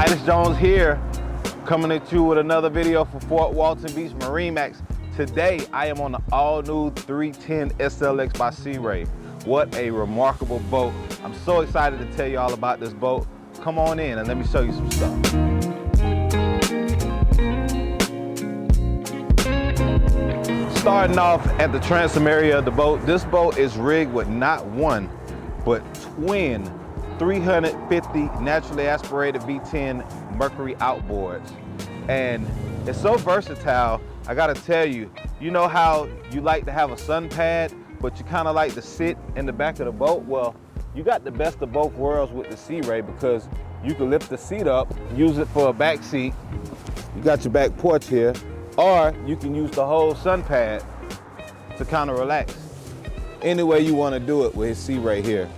Titus Jones here, coming at you with another video for Fort Walton Beach MarineMax. Today, I am on the all-new 310 SLX by Sea Ray. What a remarkable boat. I'm so excited to tell you all about this boat. Come on in and let me show you some stuff. Starting off at the transom area of the boat, this boat is rigged with not one, but twin 350 naturally aspirated V10 Mercury outboards. And it's so versatile, I gotta tell you, you know how you like to have a sun pad, but you kinda like to sit in the back of the boat? Well, you got the best of both worlds with the Sea Ray because you can lift the seat up, use it for a back seat. You got your back porch here, or you can use the whole sun pad to kind of relax. Any way you wanna do it with his Sea Ray here.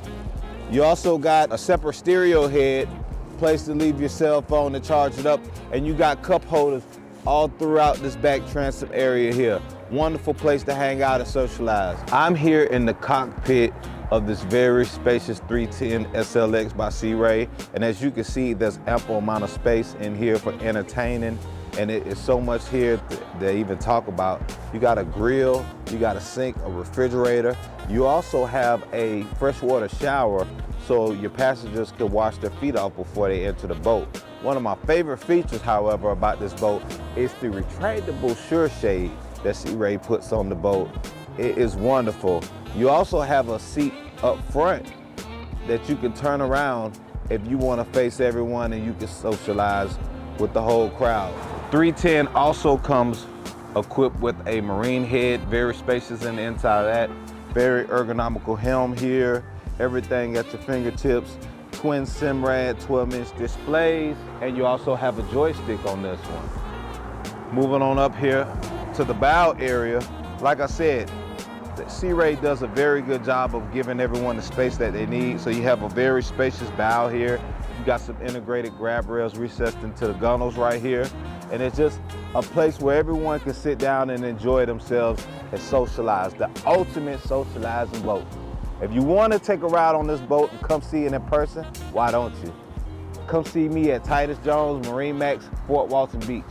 You also got a separate stereo head, place to leave your cell phone to charge it up, and you got cup holders all throughout this back transom area here. Wonderful place to hang out and socialize. I'm here in the cockpit of this very spacious 310 SLX by Sea Ray, and as you can see, there's ample amount of space in here for entertaining, and it is so much here to even talk about. You got a grill, you got a sink, a refrigerator. You also have a freshwater shower so your passengers can wash their feet off before they enter the boat. One of my favorite features, however, about this boat is the retractable shore shade that Sea Ray puts on the boat. It is wonderful. You also have a seat up front that you can turn around if you want to face everyone and you can socialize with the whole crowd. 310 also comes equipped with a marine head, very spacious in the inside of that. Very ergonomical helm here, everything at your fingertips. Twin Simrad 12-inch displays, and you also have a joystick on this one. Moving on up here to the bow area, like I said, the Sea Ray does a very good job of giving everyone the space that they need. So you have a very spacious bow here. You got some integrated grab rails recessed into the gunnels right here. And it's just a place where everyone can sit down and enjoy themselves and socialize. The ultimate socializing boat. If you want to take a ride on this boat and come see it in person, why don't you? Come see me at Titus Jones MarineMax, Fort Walton Beach.